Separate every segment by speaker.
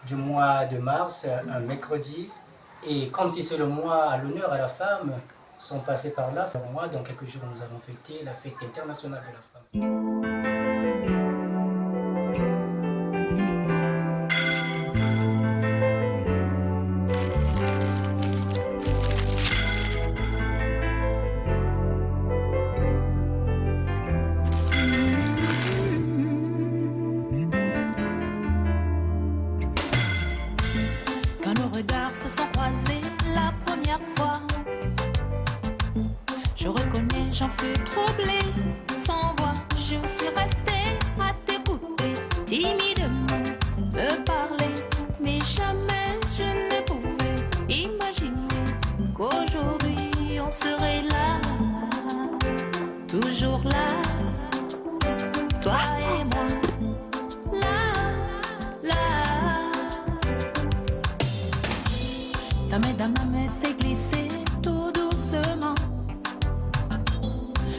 Speaker 1: du mois de mars, un mercredi. Et comme si c'est le mois à l'honneur à la femme, sont passés par là. Pour moi, dans quelques jours, nous allons fêter la fête internationale de la femme.
Speaker 2: Quand nos regards se sont croisés la première fois, je reconnais, j'en fus troublée, sans voix. Je suis restée à t'écouter, timidement me parler, mais jamais je ne pouvais imaginer qu'aujourd'hui on serait là, toujours là, toi et moi. Ta main dans ma main s'est glissée tout doucement.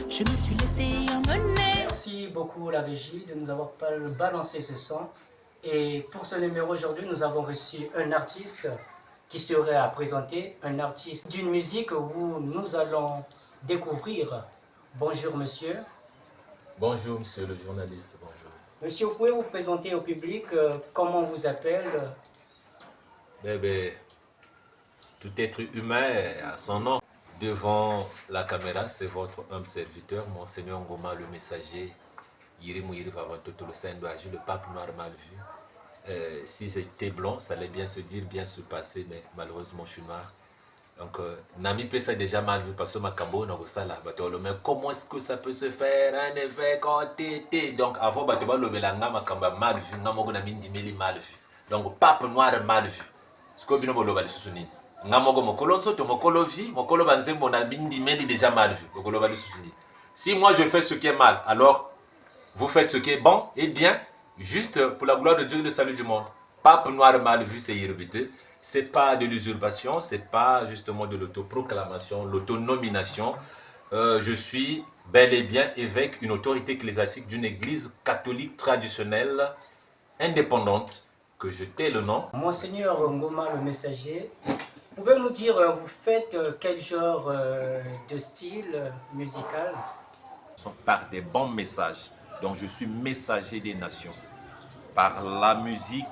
Speaker 2: Je me suis laissé emmener.
Speaker 1: Merci beaucoup la régie de nous avoir balancé ce son. Et pour ce numéro aujourd'hui, nous avons reçu un artiste qui serait à présenter, un artiste d'une musique où nous allons découvrir. Bonjour monsieur.
Speaker 3: Bonjour monsieur le journaliste, bonjour.
Speaker 1: Monsieur, vous pouvez vous présenter au public, comment on vous appelle?
Speaker 3: Tout être humain a son nom. Devant la caméra, c'est votre humble serviteur, Monseigneur Ngoma, le messager, Yirimu Yirivavantoto, le Saint-Doagi, le pape noir mal vu. Si j'étais blond, ça allait bien se dire, bien se passer, mais malheureusement, je suis noir. Donc, Nami peut ça déjà mal vu parce que ma cabo n'a pas ça là. Mais comment est-ce que ça peut se faire? Un effet quand t'étais. Donc, avant, le belanga ma camba mal vu, n'a pas dit mal vu. Donc, pape noir mal vu. Ce que vous avez dit, c'est ce Ngamogo mokolo nsoto mokolo vi mokolo banzembo na bindi meli déjà mal vu mokolo balu susuni. Si moi je fais ce qui est mal, alors vous faites ce qui est bon et bien, juste pour la gloire de Dieu et le salut du monde. Pape noir mal vu, c'est irrébité. C'est pas de l'usurpation, c'est pas justement de l'autoproclamation, l'autonomination. Je suis bel et bien évêque, une autorité ecclésiastique d'une église catholique traditionnelle indépendante que je tais le nom.
Speaker 1: Monseigneur Ngoma le messager, pouvez-vous nous dire, vous faites quel genre de style musical?
Speaker 3: Par des bons messages. Donc je suis messager des nations. Par la musique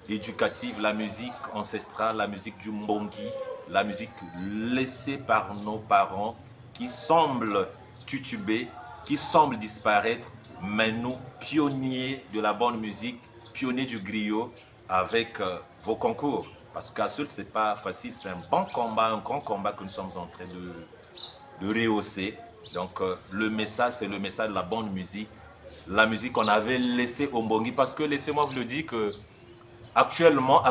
Speaker 3: éducative, la musique ancestrale, la musique du Mbongi, la musique laissée par nos parents qui semble tutuber, qui semble disparaître, mais nous, pionniers de la bonne musique, pionniers du griot, avec vos concours. Parce qu'à seul, ce n'est pas facile, c'est un bon combat, un grand combat que nous sommes en train de rehausser. Donc le message, c'est le message de la bonne musique. La musique qu'on avait laissée au Mbongi. Parce que laissez-moi vous le dire que actuellement,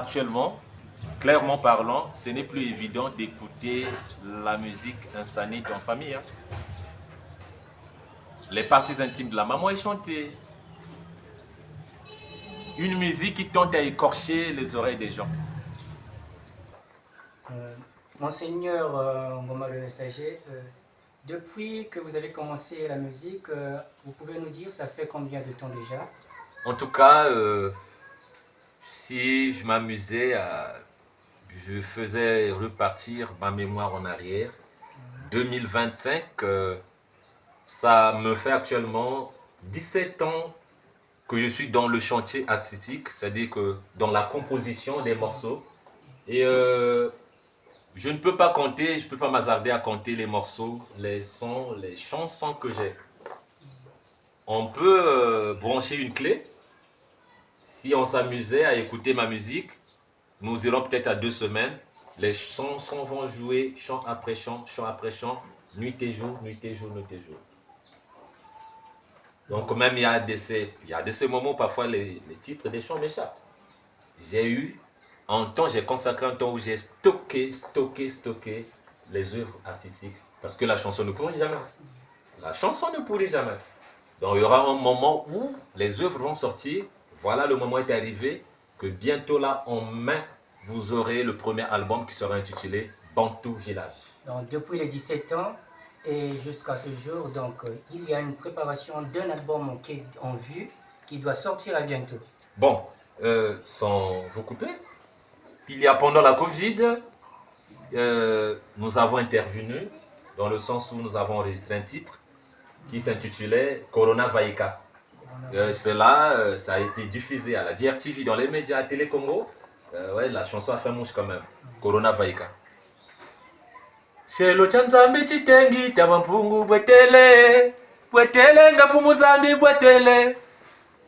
Speaker 3: clairement parlant, ce n'est plus évident d'écouter la musique insanite en famille. Hein. Les parties intimes de la maman est chantée. Une musique qui tente à écorcher les oreilles des gens.
Speaker 1: Monseigneur Ngoma le messager, depuis que vous avez commencé la musique, vous pouvez nous dire ça fait combien de temps déjà?
Speaker 3: En tout cas, si je m'amusais je faisais repartir ma mémoire en arrière. 2025, ça me fait actuellement 17 ans que je suis dans le chantier artistique, c'est-à-dire que dans la composition des morceaux. Et je ne peux pas compter, je ne peux pas m'hasarder à compter les morceaux, les sons, les chansons que j'ai. On peut brancher une clé. Si on s'amusait à écouter ma musique, nous irons peut-être à 2 semaines. Les chansons vont jouer chant après chant, chant après chant, nuit et jour, nuit et jour, nuit et jour. Donc même il y a de ces moments où parfois les titres des chants m'échappent. J'ai consacré un temps où j'ai stocké les œuvres artistiques. Parce que la chanson ne pourrit jamais. La chanson ne pourrit jamais. Donc il y aura un moment où les œuvres vont sortir. Voilà, le moment est arrivé que bientôt là, en mai, vous aurez le premier album qui sera intitulé Bantou Village.
Speaker 1: Donc, depuis les 17 ans et jusqu'à ce jour, donc, il y a une préparation d'un album qui est en vue, qui doit sortir à bientôt.
Speaker 3: Bon, sans vous couper. Il y a pendant la Covid, nous avons intervenu dans le sens où nous avons enregistré un titre qui s'intitulait Corona Vaïka. Cela, ça a été diffusé à la DRTV, dans les médias, à Télé Congo. Ouais, la chanson a fait mouche quand même. Corona Vaïka. Shelo chanzambi chitengi tamampungu bwetele bwetele ngafumu zambi bwetele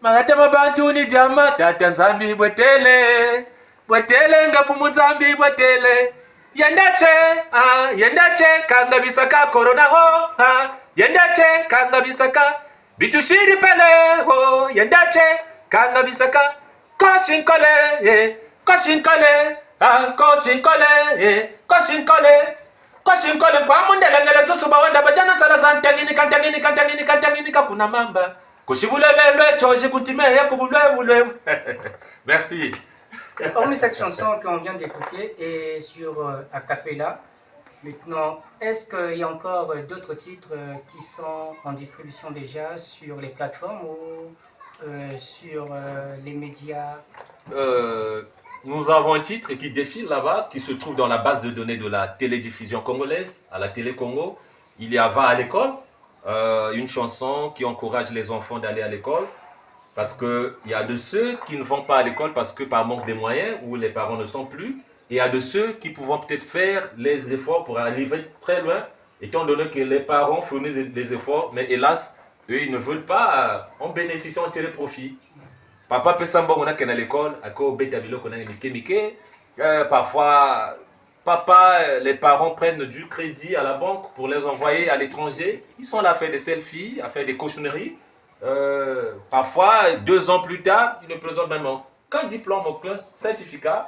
Speaker 3: magatema bantu ni jama tata nzambi bwetele bwetele ngafumu zambi bwetele yendache kanga bisaka corona ho yendache kanga bisaka bitushiri pele ho yendache kanga bisaka koshinkole koshinkole koshinkole Koshinkole kwa mundele ngele tusuba wanda bajana sala zantangini kantangini kakuna mamba kushibulele choji kuntime ya kubulwe. Merci.
Speaker 1: Hormis cette chanson qu'on vient d'écouter est sur a cappella. Maintenant, est-ce qu'il y a encore d'autres titres qui sont en distribution déjà sur les plateformes ou sur les médias?
Speaker 3: Nous avons un titre qui défile là-bas, qui se trouve dans la base de données de la télédiffusion congolaise, à la Télé Congo. Il y a Va à l'école, une chanson qui encourage les enfants d'aller à l'école. Parce qu'il y a de ceux qui ne vont pas à l'école parce que par manque de moyens, ou les parents ne sont plus. Et il y a de ceux qui pouvons peut-être faire les efforts pour arriver très loin, étant donné que les parents fournissent des efforts, mais hélas, eux, ils ne veulent pas en bénéficier, en tirer profit. Papa peut s'embarquer on a qu'à l'école, à quoi bétabilo qu'on a mike. Parfois, les parents prennent du crédit à la banque pour les envoyer à l'étranger. Ils sont là à faire des selfies, à faire des cochonneries. Parfois, 2 ans plus tard, ils ne présentent même qu'un diplôme, aucun certificat.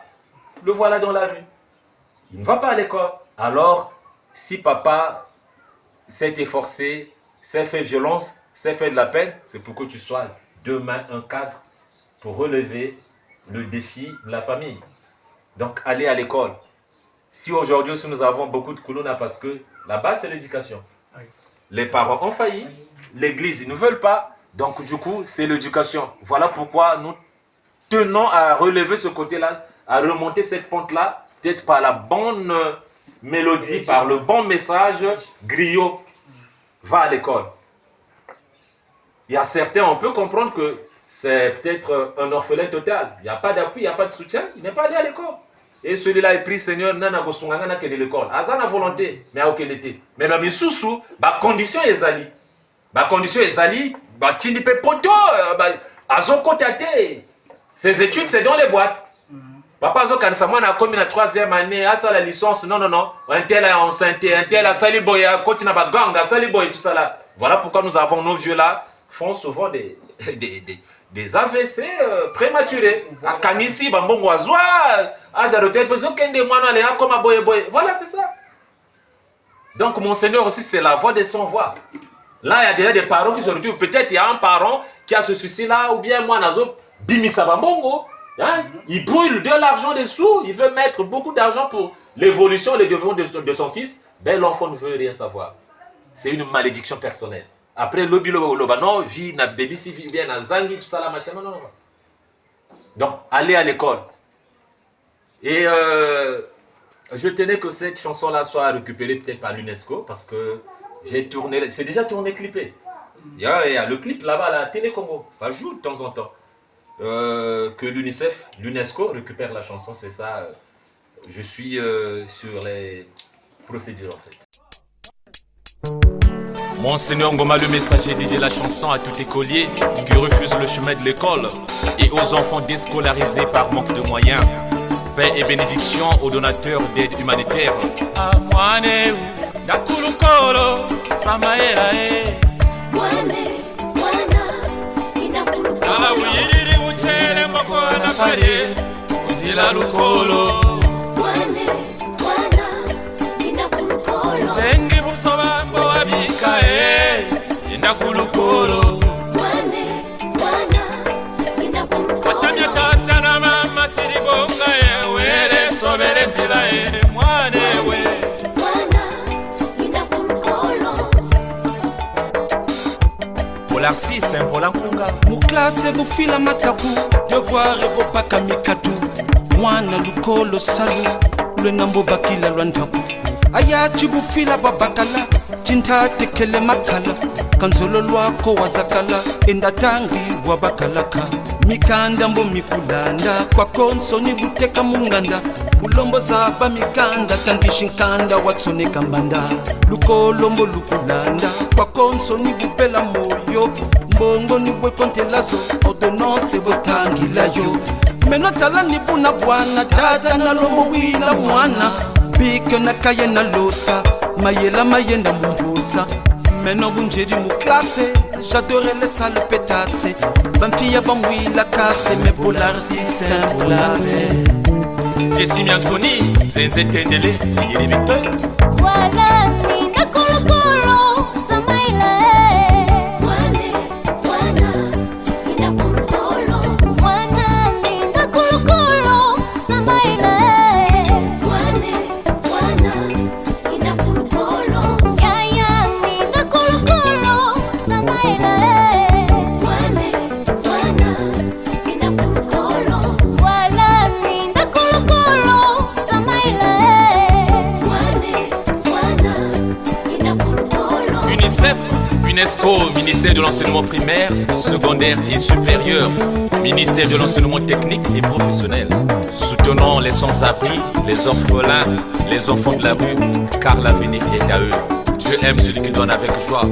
Speaker 3: Le voilà dans la rue. Il ne va pas à l'école. Alors, si papa s'est efforcé, s'est fait violence, s'est fait de la peine, c'est pour que tu sois demain un cadre pour relever le défi de la famille. Donc, aller à l'école. Si aujourd'hui, si nous avons beaucoup de coulouna, parce que la base, c'est l'éducation. Oui. Les parents ont failli, l'église, ils ne veulent pas. Donc, du coup, c'est l'éducation. Voilà pourquoi nous tenons à relever ce côté-là, à remonter cette pente-là, peut-être par la bonne mélodie, par le bon message, griot, va à l'école. Il y a certains, on peut comprendre que c'est peut-être un orphelin total. Il n'y a pas d'appui, il n'y a pas de soutien, il n'est pas allé à l'école. Et celui-là est pris, Seigneur, nana gosunganga na kele l'école. Azana volonté, mais à aucun été. Mais ma misusu, ba condition ezali. Ba condition ezali, ba tindi pe poto, ba azoko tate. Ses études, c'est dans les boîtes. Papa zo kanisa mwana komi na 3e année, asa la licence, non. Un tel a enceinte, un tel a sali boy, continue ba ganga, sali boy, tout ça là. Voilà pourquoi nous avons nos vieux là, font souvent des AVC prématurés. À Kanisi, Bambongo Azwa, Azarotet, voilà, c'est ça. Donc, mon Seigneur aussi, c'est la voix des sans-voix. Là, il y a déjà des parents qui se retrouvent. Peut-être il y a un parent qui a ce souci-là, ou bien moi, Nazo, Bimisa Bambongo. Hein? Il brûle de l'argent dessous, il veut mettre beaucoup d'argent pour l'évolution, le développement de son fils. Ben, l'enfant ne veut rien savoir. C'est une malédiction personnelle. Après, non, vie, na baby, si vie bien, na zangi, tout ça, la machin, non. Donc, allez à l'école. Et je tenais que cette chanson-là soit récupérée peut-être par l'UNESCO, parce que j'ai tourné, c'est déjà tourné, clippé. Il y a le clip là-bas à la Télé Congo, ça joue de temps en temps. Que l'UNESCO récupère la chanson, c'est ça. Je suis sur les procédures en fait. Monseigneur Ngoma le messager dédie la chanson à tout écolier qui refuse le chemin de l'école et aux enfants déscolarisés par manque de moyens. Paix et bénédiction aux donateurs d'aide humanitaire. Sengi busobango abikae inakulukolo Watanya tata na mama siribonga were sobere nzira mwane we
Speaker 4: Larcy, Saint-Volankunga. Muklase bufila mataku, devoir ebopaka mikatu. Mwana lukolo salu, lwenambo bakila lwantaku. Ayachi bufila babakala, chinta tekele makala. Kanzolo lwako wazakala, endatangi wabakalaka. Mikanda mbo mikulanda, kwa konso ni buteka munganda. Ulombo zaba mikanda, kandishinkanda watsone kambanda. Lukolo mbo lukulanda, kwa konso ni bupela moyo. Mbongo ni bwekontelazo, odonose botangi layo. Menotala ni buna bwana, tata na lomo wila mwana. Bike na kaye na losa, mayela mayenda mumbusa. Meno bunjeri mu classe, j'adorais les sales pétasses. Bamfia bamwila casse, mais bolar si simple. Jessie Miansoni, Zenze Tendele, Yiri Victor.
Speaker 2: Voilà, Nina Kolo Kolo, Samaila. Wane, wana, Nina Kolo Kolo. Wana, Nina Kolo Kolo, Samaila. Wane, wana, Nina Kolo Kolo. Yaya, Nina Kolo Kolo, Samaila. Wane, wana, Nina Kolo Kolo. Voilà, Nina Kolo Kolo, Samaila. Wane, wana, Nina Kolo Kolo.
Speaker 4: UNICEF, UNESCO, ministère de l'enseignement primaire, secondaire et supérieur, ministère de l'enseignement technique et professionnel. Soutenons les sans-abri, les orphelins, les enfants de la rue, car l'avenir est à eux. Dieu aime celui qui donne avec joie.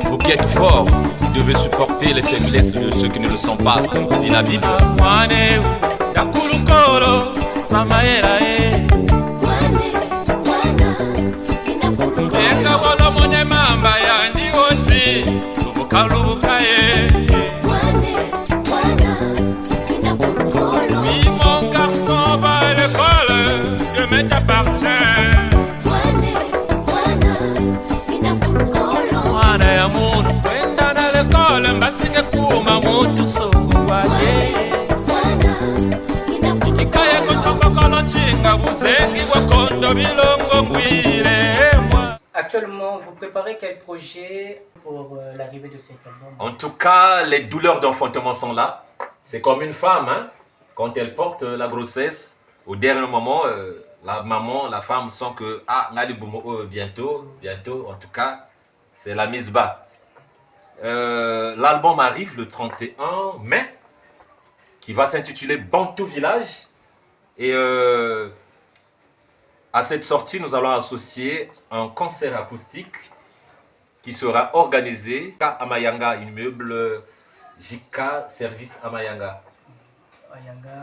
Speaker 4: Vous qui êtes forts, vous devez supporter les faiblesses de ceux qui ne le sont pas, dit la Bible.
Speaker 2: Wane, wana, Nina Kolo Kolo. Wane, wana, Nina Kolo Kolo.
Speaker 4: Oui, mon garçon va à l'école, Dieu me t'appartient.
Speaker 2: Wane, wana, Nina Kolo Kolo.
Speaker 4: Mwana ya munu kwenda na l'école, mbasike kuma muntu sokuwaye.
Speaker 2: Wana, Nina Kolo
Speaker 4: Kikaye kutoka kono chinga buzengi kwa kondo bilongo ngwire.
Speaker 1: Actuellement, vous préparez quel projet pour l'arrivée de cet album?
Speaker 3: En tout cas, les douleurs d'enfantement sont là. C'est comme une femme, hein, quand elle porte la grossesse, au dernier moment, la maman, la femme sent que bientôt, en tout cas, c'est la mise bas. L'album arrive le 31 mai, qui va s'intituler Bantou Village. Et à cette sortie, nous allons associer un concert acoustique qui sera organisé à Amayanga, immeuble JK Service Amayanga.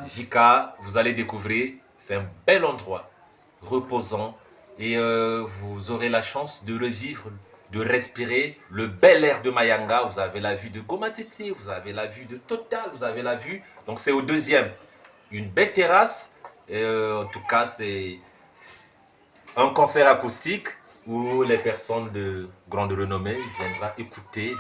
Speaker 3: JK, vous allez découvrir, c'est un bel endroit, reposant, et vous aurez la chance de revivre, de respirer le bel air de Mayanga. Vous avez la vue de Gomatiti, vous avez la vue de Total, vous avez la vue, donc c'est au deuxième. Une belle terrasse, et en tout cas c'est un concert acoustique où les personnes de grande renommée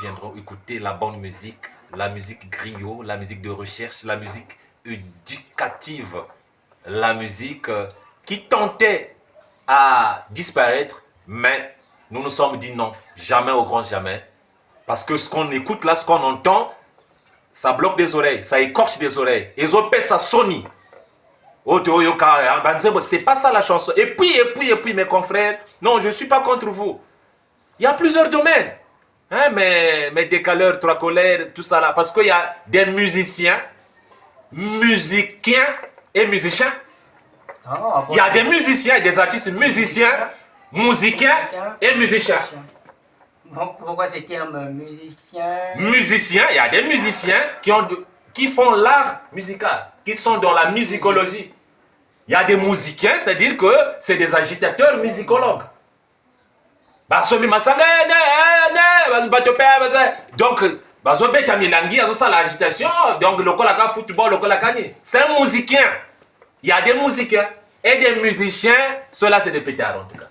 Speaker 3: viendront écouter la bonne musique, la musique griot, la musique de recherche, la musique éducative, la musique qui tentait à disparaître, mais nous nous sommes dit non, jamais au grand jamais. Parce que ce qu'on écoute là, ce qu'on entend, ça bloque des oreilles, ça écorche des oreilles. Et ça sonne. C'est pas ça la chanson. Et puis, mes confrères, non, je ne suis pas contre vous. Il y a plusieurs domaines. Hein, mais décaleurs, trois colères, tout ça là. Parce qu'il y a des musiciens et musiciens. Il y a des musiciens et des artistes musiciens et musiciens.
Speaker 1: Pourquoi ce terme musicien?
Speaker 3: Musiciens, il y a des musiciens qui font l'art musical, qui sont dans la musicologie. Il y a des musiciens, c'est-à-dire que c'est des agitateurs musicologues. Donc, l'agitation, donc le football, c'est un musicien. Il y a des musiciens et des musiciens, ceux-là c'est des pétards en tout cas.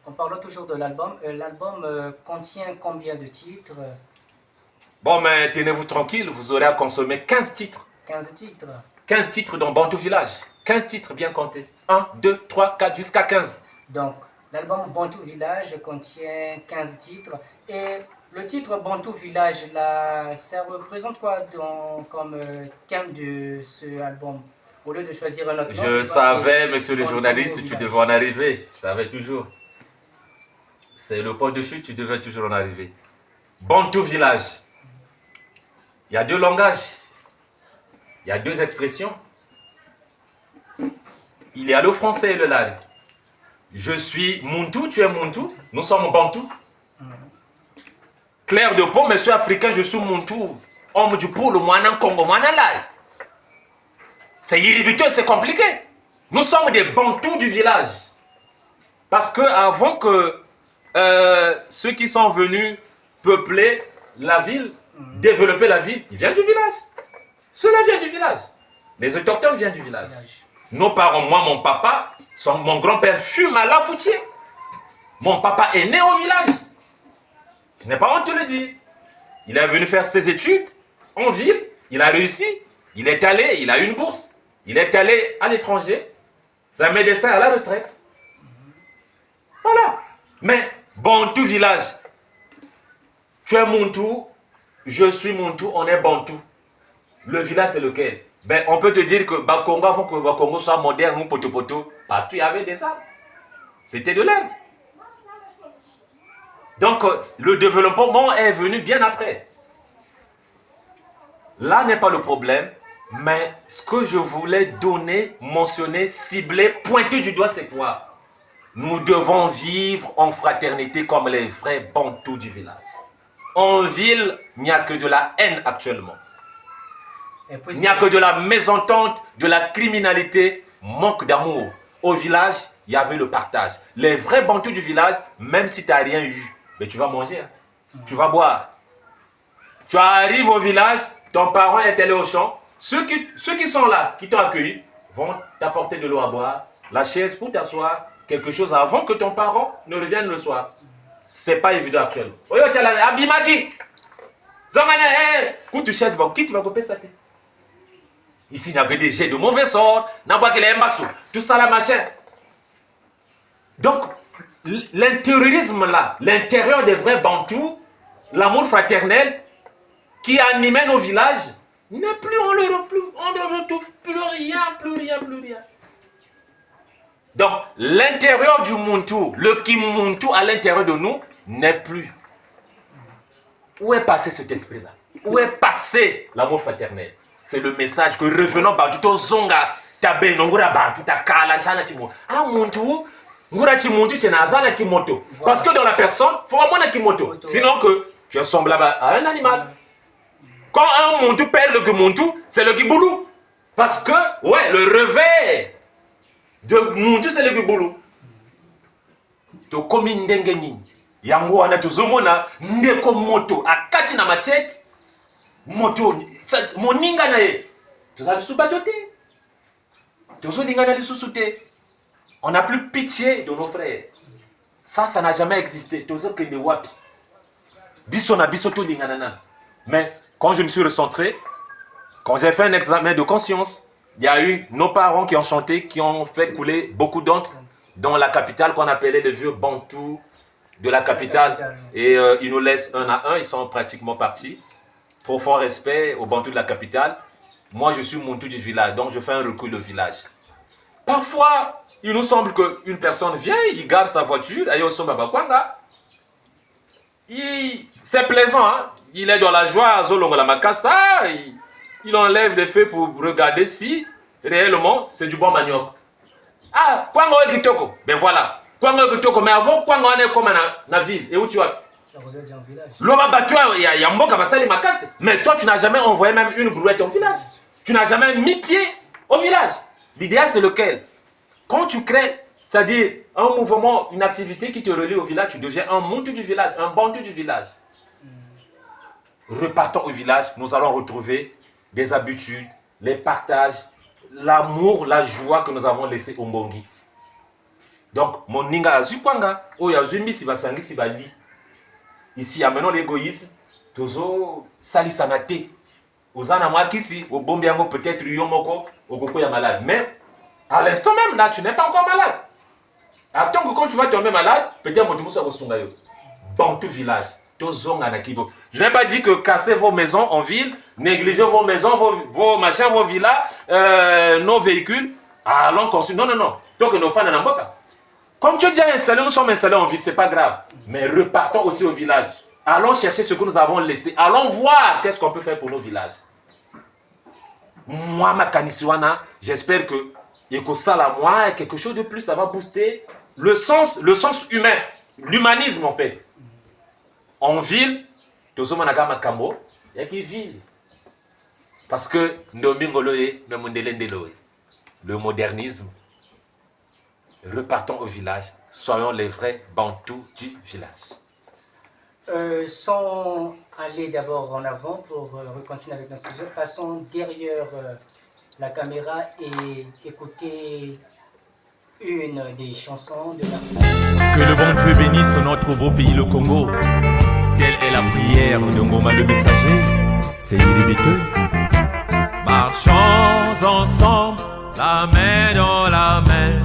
Speaker 1: En parlant toujours de l'album, l'album contient combien de titres?
Speaker 3: Bon, mais tenez-vous tranquille, vous aurez à consommer 15 titres.
Speaker 1: 15 titres.
Speaker 3: 15 titres dans Bantou Village. 15 titres bien comptés. 1, 2, 3, 4, jusqu'à 15.
Speaker 1: Donc, l'album Bantou Village contient 15 titres. Et Le titre Bantou Village, là, ça représente quoi comme thème de ce album? Au lieu de choisir un autre nom,
Speaker 3: Je savais, monsieur le journaliste, tu devais en arriver. Je savais toujours. C'est le point de chute, tu devais toujours en arriver. Bantou Village. Il y a deux langages. Il y a deux expressions. Il y a le français et le lari. Je suis Muntu, tu es Muntu. Nous sommes Bantou. Clair de peau, monsieur africain, je suis Muntu. Homme du pôle, moi, Congo, moi, lari. C'est irribiteux, c'est compliqué. Nous sommes des Bantous du village. Parce que avant que ceux qui sont venus peupler la ville, développer la ville, ils viennent du village. Cela vient du village. Les autochtones viennent du village. Nos parents, moi, mon papa, mon grand-père fut malafoutier. Mon papa est né au village. Je n'ai pas honte de le dire. Il est venu faire ses études en ville. Il a réussi. Il est allé, il a eu une bourse. Il est allé à l'étranger. C'est un médecin à la retraite. Voilà. Mais Bantou village. Tu es Muntu, je suis Muntu, on est Bantou. Le village c'est lequel? Ben, on peut te dire que Bakongo, avant que Bakongo soit moderne ou poto-poto, partout il y avait des arbres. C'était de l'herbe. Donc le développement est venu bien après. Là n'est pas le problème. Mais ce que je voulais donner, mentionner, cibler, pointer du doigt, c'est quoi? Nous devons vivre en fraternité comme les vrais Bantous du village. En ville, il n'y a que de la haine actuellement. Il n'y a que de la mésentente, de la criminalité, manque d'amour. Au village, il y avait le partage. Les vrais Bantous du village, même si tu n'as rien eu, mais tu vas manger, hein. Tu vas boire. Tu arrives au village, ton parent est allé au champ. Ceux qui sont là, qui t'ont accueilli, vont t'apporter de l'eau à boire, la chaise pour t'asseoir, quelque chose avant que ton parent ne revienne le soir. C'est pas évident actuellement. Qui tu vas couper ça? Ici, il n'y a que des jets de mauvais sort, tout ça là, machin. Donc, l'intériorisme là, l'intérieur des vrais Bantous, l'amour fraternel qui animait nos villages, n'est plus, on ne retrouve plus rien. Donc, l'intérieur du Muntu, le Kimuntu à l'intérieur de nous, n'est plus. Où est passé cet esprit-là? Où est passé l'amour fraternel? C'est le message que revenons par tout zonga, tabe nongura ba tout kala chana timo. Ah Muntu, ngura Muntu chenazana kimoto. Parce que dans la personne, faut vraiment un kimoto. Sinon que tu ressembles à un animal. Quand un Muntu perd le Muntu, c'est le Giboulou. Parce que, ouais, le revers de Muntu, c'est le Giboulou. To komi ndenge nini. Yango wana tozomona ndeko moto akati na machete. Moto moninga na ye. Tozali subatote. Tozolinga na lisusu te. On n'a plus pitié de nos frères. Ça n'a jamais existé. Tozokende wapi. Biso na biso to lingana na. Mais quand je me suis recentré, quand j'ai fait un examen de conscience, il y a eu nos parents qui ont chanté, qui ont fait couler beaucoup d'encre dans la capitale qu'on appelait le vieux Bantou de la capitale. Et ils nous laissent un à un, ils sont pratiquement partis. Profond respect aux Bantous de la capitale. Moi, je suis Muntu du village, donc je fais un recul au village. Parfois, il nous semble qu'une personne vient, il garde sa voiture, c'est plaisant, hein? Il est dans la joie, il enlève les feux pour regarder si réellement c'est du bon manioc. Ah, Kwango est Kitoko. Ben voilà. Kwango est Kitoko, mais avant Kwango est comme la ville. Et où tu vas?
Speaker 1: Ça revient dans le village.
Speaker 3: L'homme battu, il y a un bon qui macasse. Mais toi, tu n'as jamais envoyé même une brouette au village. Tu n'as jamais mis pied au village. L'idéal, c'est lequel? Quand tu crées, c'est-à-dire un mouvement, une activité qui te relie au village, tu deviens un Muntu du village, un Bantou du village. Repartons au village, nous allons retrouver des habitudes, les partages, l'amour, la joie que nous avons laissé au Mbongi. Donc, mon ninga azukwanga, oyazumi si basangi si bali. Ici, il y a maintenant l'égoïsme. Tozo sali sanate. Ozana mwakisi, au bombiango peut-être yomoko, au koko ya malade. Mais, à l'instant même, là, tu n'es pas encore malade. Attends que quand tu vas tomber malade, peut-être mon tumusa au sungayo. Bantou village. Je n'ai pas dit que casser vos maisons en ville, négliger vos maisons, vos machins, vos villas, nos véhicules, allons construire. Non, non, non. Donc, nos fans n'en pas. Comme tu dis installé, nous sommes installés en ville, c'est pas grave. Mais repartons aussi au village. Allons chercher ce que nous avons laissé. Allons voir qu'est-ce qu'on peut faire pour nos villages. Moi, ma Kanisiwana, j'espère que ça là, moi, quelque chose de plus, ça va booster le sens humain, l'humanisme en fait. En ville, tout le monde a Makambo, il y a qui ville. Parce que le modernisme, repartons au village, soyons les vrais bantous du village.
Speaker 1: Sans aller d'abord en avant pour continuer avec notre sujet, passons derrière la caméra et écouter une des chansons de la...
Speaker 5: Que le bon Dieu bénisse notre beau pays, le Congo. Telle est la prière de Ngoma le messager, c'est Yiribiteux. Marchons ensemble, la main dans la main,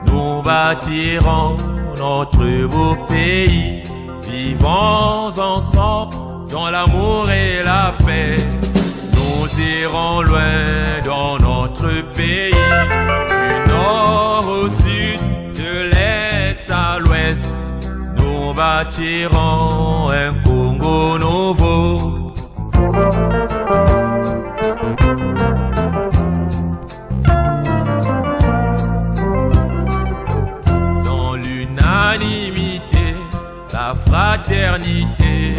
Speaker 5: nous bâtirons notre beau pays. Vivons ensemble dans l'amour et la paix. Nous irons loin dans notre pays, du nord au sud, de l'est à l'ouest. Nous bâtirons un Congo nouveau. Dans l'unanimité, la fraternité,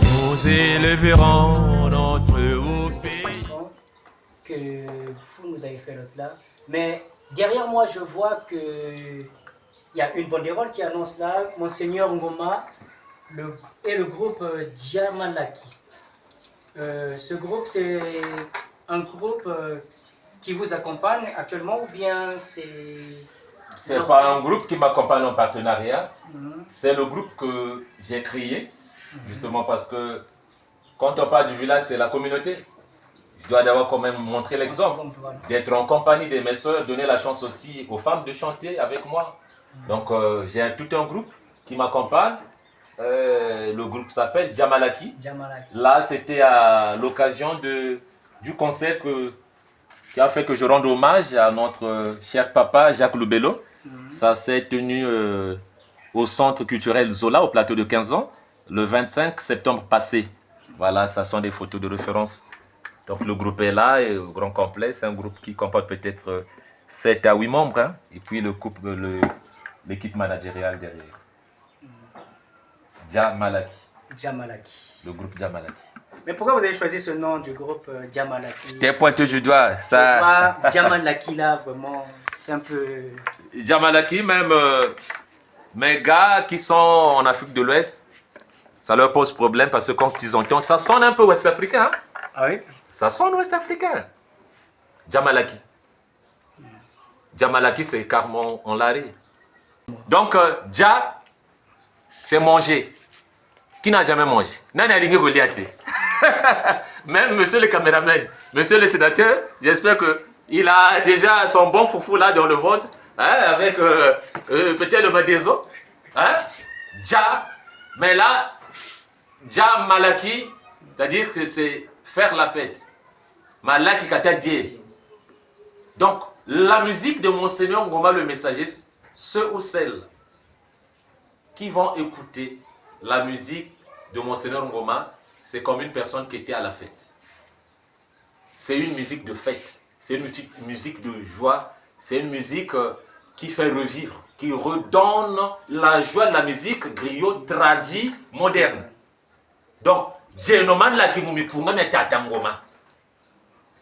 Speaker 5: nous élèverons notre haut pays.
Speaker 1: Que vous nous avez fait l'autre là. Mais derrière moi, je vois que il y a une banderole qui annonce là, Monseigneur Ngoma et le groupe Djamalaki. Ce groupe, c'est un groupe qui vous accompagne actuellement ou bien c'est...
Speaker 3: C'est pas un groupe qui m'accompagne en partenariat, c'est le groupe que j'ai créé, justement parce que quand on parle du village, c'est la communauté. Je dois d'abord quand même montrer l'exemple, d'être en compagnie de mes soeurs, donner la chance aussi aux femmes de chanter avec moi. Donc j'ai tout un groupe qui m'accompagne. Le groupe s'appelle Djamalaki. Là, c'était à l'occasion du concert qui a fait que je rende hommage à notre cher papa Jacques Loubello. Ça s'est tenu au centre culturel Zola, au plateau de 15 ans, le 25 septembre passé. Voilà, ça sont des photos de référence. Donc le groupe est là, et au grand complet, c'est un groupe qui comporte peut-être 7 à 8 membres, hein, et puis l'équipe managériale derrière. Djamalaki. Le groupe Djamalaki.
Speaker 1: Mais pourquoi vous avez choisi ce nom du groupe Djamalaki?
Speaker 3: T'es pointé du doigt, ça.
Speaker 1: Djamalaki là, vraiment, c'est un peu...
Speaker 3: Djamalaki, même mes gars qui sont en Afrique de l'Ouest, ça leur pose problème parce que quand ils entendent, ça sonne un peu ouest-africain. Hein?
Speaker 1: Ah oui?
Speaker 3: Ça sonne ouest-africain. Djamalaki. Djamalaki, c'est carrément en l'arrêt. Donc, Dja, c'est manger. Qui n'a jamais mangé? Même monsieur le caméraman, monsieur le sénateur, j'espère qu'il a déjà son bon foufou là dans le ventre, hein, avec peut-être le madiézo. Hein? Dja, mais là, Dja Malaki, c'est-à-dire que c'est faire la fête. Malaki kata die. Donc, la musique de Monseigneur Ngoma le messager, ceux ou celles qui vont écouter la musique de Monseigneur Ngoma, c'est comme une personne qui était à la fête. C'est une musique de fête, c'est une musique de joie, c'est une musique qui fait revivre, qui redonne la joie de la musique griot tradie moderne. Donc,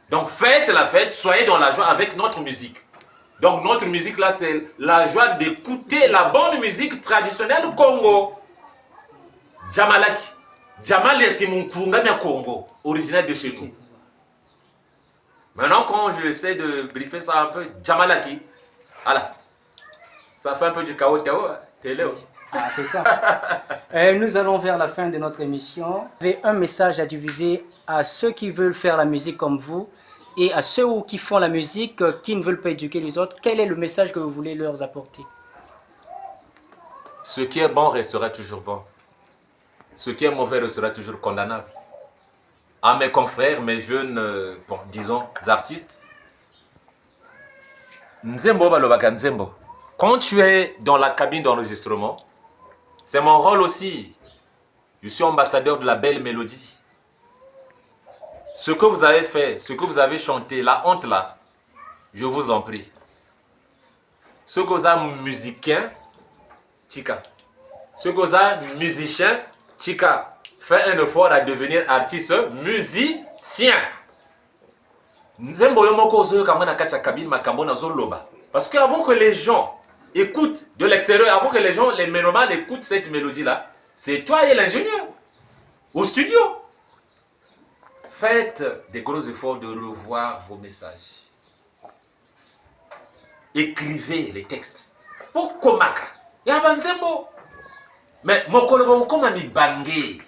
Speaker 3: donc faites la fête, soyez dans la joie avec notre musique. Donc notre musique là, c'est la joie d'écouter la bonne musique traditionnelle du Congo. Djamalaki. Djamalaki Congo, original de chez nous. Maintenant, quand je essaie de briefer ça un peu, Djamalaki, voilà. Ça fait un peu du chaos, télé.
Speaker 1: Ah, c'est ça. Nous allons vers la fin de notre émission. Vous avez un message à diviser à ceux qui veulent faire la musique comme vous et à ceux qui font la musique qui ne veulent pas éduquer les autres. Quel est le message que vous voulez leur apporter?
Speaker 3: Ce qui est bon restera toujours bon. ce qui est mauvais restera toujours condamnable. À mes confrères, mes jeunes, bon, disons, artistes, Nzembo balobaka Nzembo. Quand tu es dans la cabine d'enregistrement, c'est mon rôle aussi. Je suis ambassadeur de la belle mélodie. Ce que vous avez fait, ce que vous avez chanté, la honte là, je vous en prie. Ce que vous avez musicien, Tika. Ce que vous avez musicien, Tika. Fais un effort à devenir artiste musicien. Nzembo yomoko ozo yoka mwana kati ya cabine makambo na zoloba. Parce que avant que les gens écoutent de l'extérieur, avant que les gens, les mélomanes écoutent cette mélodie-là, c'est toi et l'ingénieur au studio. Faites des gros efforts de revoir vos messages. Écrivez les textes. Pour komaka. Yaba Nzembo. Mais mokolobo koma mi bangé.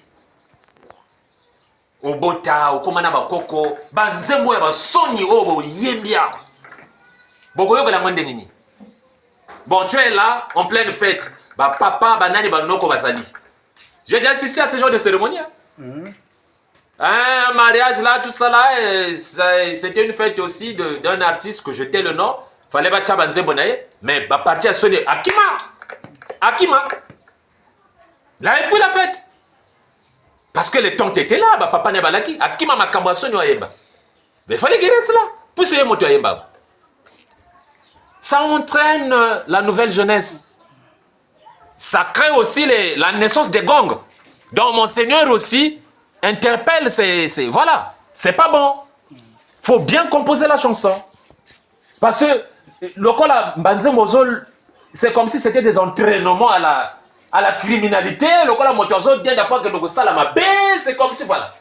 Speaker 3: Obota, okomana bakoko, banzembo ya basoni obo yembia. Bokoyoka la mwende nini. Bon, tu es là, en pleine fête. Ba papa, banani, banoko, basali. J'ai déjà assisté à ce genre de cérémonie. Un mariage là, tout ça là, c'était une fête aussi d'un artiste que je tais le nom. Fallait pas tchabanze bonaye, mais ba parti à sonner. Akima. Là, il faut la fête. Parce que le temps était là, bah, papa n'est pas là. Akima makambo sonyo ayemba. Mais il fallait guérir cela. Pour ce moto ayemba. Ça entraîne la nouvelle jeunesse. Ça crée aussi la naissance des gongs. Donc mon Seigneur aussi interpelle voilà, c'est pas bon. Faut bien composer la chanson. Parce que le Kola Mbanze Mozol, c'est comme si c'était des entraînements à la criminalité. Le Kola Motozol vient d'apprendre que le Salama B, c'est comme si voilà.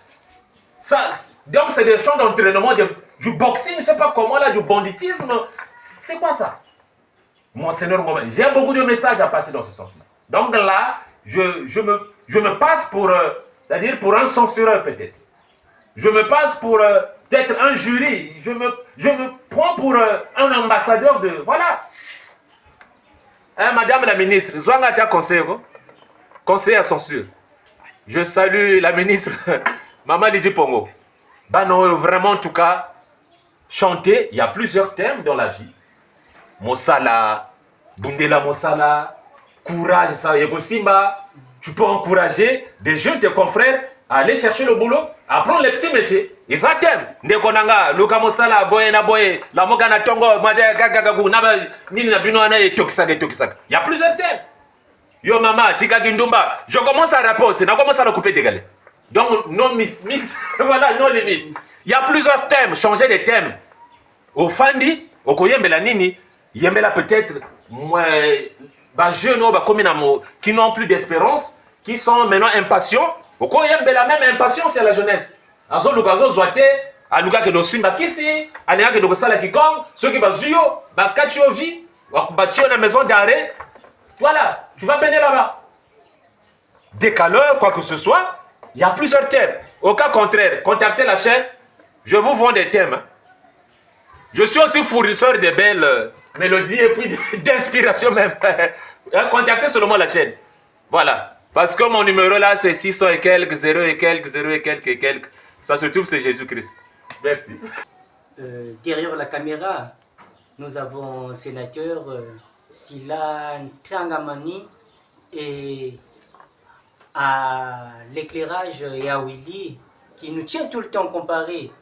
Speaker 3: Ça, donc c'est des chants d'entraînement, du boxing, je sais pas comment là, du banditisme. C'est quoi ça? Mon Seigneur, j'ai beaucoup de messages à passer dans ce sens-là. Donc là, je me passe pour, c'est-à-dire pour un censureur peut-être. Je me passe pour peut-être un jury. Je me prends pour un ambassadeur de... Voilà. Hein, Madame la ministre, Zouangata conseiller à censure. Je salue la ministre Maman Lydie Pongo. Bah non, vraiment en tout cas, chanter, il y a plusieurs thèmes dans la vie. Mosala, Bundela Mosala, courage, ça, Yegosimba. Tu peux encourager des jeunes, tes confrères, à aller chercher le boulot, à apprendre les petits métiers. Ils attendent. Ndekonanga, Luka Mosala, Boye na Boye, la Mogana Tongo, Made Gagagu, Naba, Nina Binoana et Tokisaka et Tokisaka. Il y a plusieurs thèmes. Yo mama, Tika Gindumba, je commence à répondre, on commence à le couper des galets. Donc, non mix, voilà, non limite. Il y a plusieurs thèmes, changer des thèmes. Au Fandi, au Koyembela Nini, Yembela peut-être, moi, jeunes qui n'ont plus d'espérance, qui sont maintenant impatients. Au Koyembela même impatience à la jeunesse. Azo Lugazo Zoate, à Luga que nos Simba Kisi, à Léa que nos Sala Kikong, ceux qui bazuyo, Bakachio Vi, Wakubati à la maison d'arrêt. Voilà, tu vas peiner là-bas. Décaleur, quoi que ce soit. Il y a plusieurs thèmes. Au cas contraire, contactez la chaîne. Je vous vends des thèmes. Je suis aussi fournisseur de belles mélodies et puis d'inspiration même. Contactez seulement la chaîne. Voilà. Parce que mon numéro là, c'est 600 et quelques, 0 et quelques, 0 et quelques et quelques. Ça se trouve, c'est Jésus-Christ. Merci.
Speaker 1: Derrière la caméra, nous avons sénateur Sila Ntangamani et à l'éclairage et à Willy qui nous tient tout le temps comparé.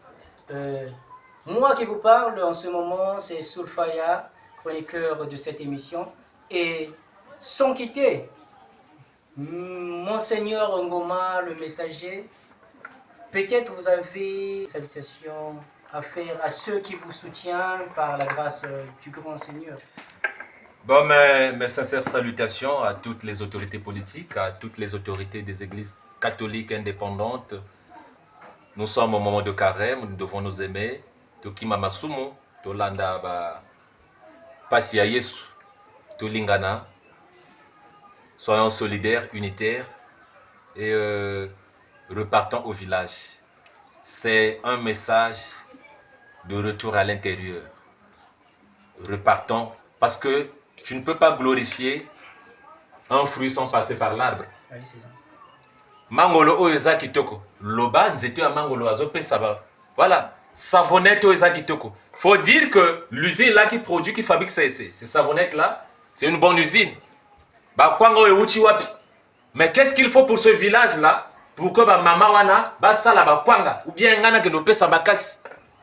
Speaker 1: Moi qui vous parle en ce moment, c'est Soulfaya, chroniqueur de cette émission. Et sans quitter, Monseigneur Ngoma, le messager, peut-être vous avez des salutations à faire à ceux qui vous soutiennent par la grâce du grand Seigneur.
Speaker 3: Bon, mes sincères salutations à toutes les autorités politiques, à toutes les autorités des églises catholiques indépendantes. Nous sommes au moment de carême, nous devons nous aimer. Tokima Masumu, Tolanda ba Pasia Yesu, Tolingana. Soyons solidaires, unitaires et repartons au village. C'est un message de retour à l'intérieur. Repartons parce que tu ne peux pas glorifier un fruit sans passer par l'arbre.
Speaker 1: Oui, c'est ça.
Speaker 3: Mangolo o eza kitoko. Loba nzete ya mangolo azope ça va. Voilà. Savonnette o eza kitoko. Faut dire que l'usine là qui produit, qui fabrique ces savonnettes là, c'est une bonne usine. Bah kwango e uchi wapi. Mais qu'est-ce qu'il faut pour ce village là pour que ba mama wana ba sala ba kwanga ou bien ngana ke no pesa bakasi.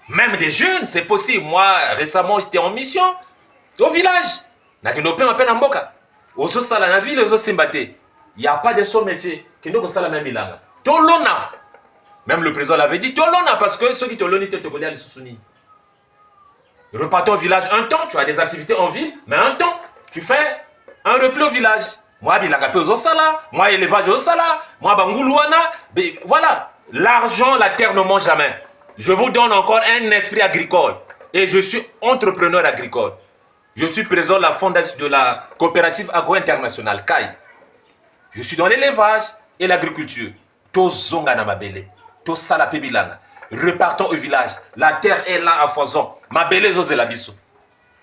Speaker 3: Même des jeunes, c'est possible. Moi récemment j'étais en mission au village. Na ke no pe ma pe na mboka. Ozo sala na ville ozo simbate. Il n'y a pas de son métier qui ne ça la même bilanga. Tolona. Même le président l'avait dit, Tolona, parce que ceux qui te l'ont te connaissent les sous-sounis. Repartons au village un temps, tu as des activités en ville, mais un temps, tu fais un repli au village. Moi, bilanga pe au sala, moi, élevage au sala, moi, bangoulouana. Voilà. L'argent, la terre ne mange jamais. Je vous donne encore un esprit agricole. Et je suis entrepreneur agricole. Je suis président de la fondation de la coopérative agro-internationale, CAI. Je suis dans l'élevage et l'agriculture. To zonga na mabele, to salape bilanga. Repartons au village. La terre est là à foison. Mabele zo zelabiso.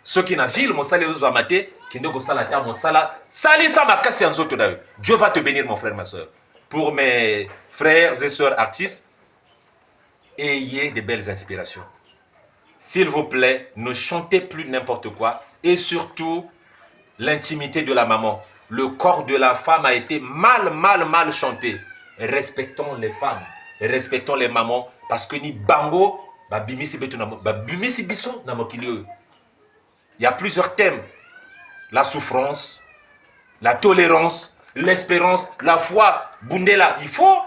Speaker 3: Ceux qui na ville, mon sali zo amate, qui ne go sala terre, mon sala, sali sa makasi anzoto dawe. Dieu va te bénir, mon frère, ma soeur. Pour mes frères et sœurs artistes, ayez de belles inspirations. S'il vous plaît, ne chantez plus n'importe quoi. Et surtout, l'intimité de la maman. Le corps de la femme a été mal chanté. Respectons les femmes, respectons les mamans, parce que ni bango, il y a plusieurs thèmes. La souffrance, la tolérance, l'espérance, la foi, Bundela. Il faut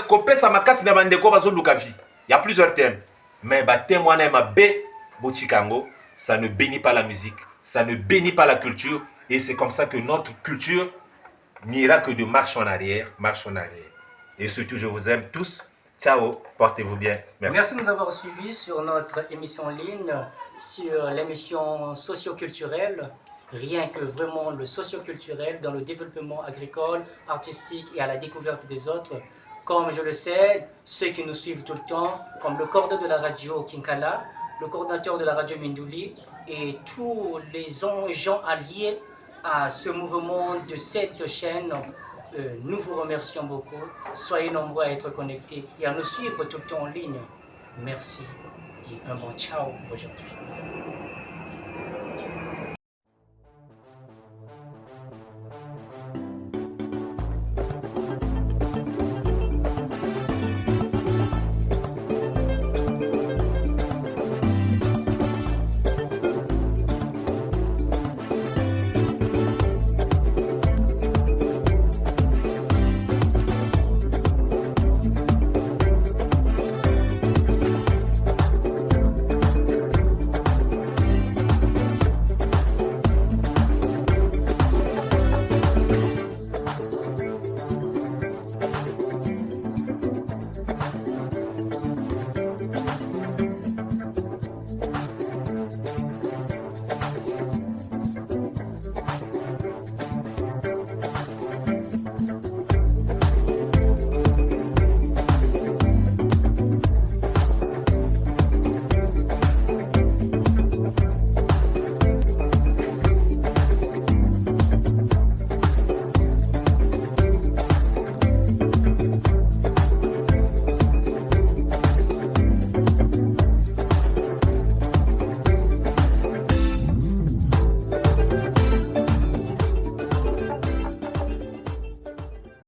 Speaker 3: couper sa macasse na bandeko bazo lukavi. Il y a plusieurs thèmes. Mais témoigner ma bé botikango, ça ne bénit pas la musique, ça ne bénit pas la culture. Et c'est comme ça que notre culture n'ira que de marche en arrière, marche en arrière. Et surtout, je vous aime tous. Ciao, portez-vous bien. Merci.
Speaker 1: Merci de nous avoir suivis sur notre émission en ligne, sur l'émission socio-culturelle. Rien que vraiment le socio-culturel dans le développement agricole, artistique et à la découverte des autres. Comme je le sais, ceux qui nous suivent tout le temps, comme le coordonnateur de la radio Kinkala, le coordinateur de la radio Mindouli et tous les gens alliés à ce mouvement de cette chaîne, nous vous remercions beaucoup. Soyez nombreux à être connectés et à nous suivre tout le temps en ligne. Merci et un bon ciao aujourd'hui.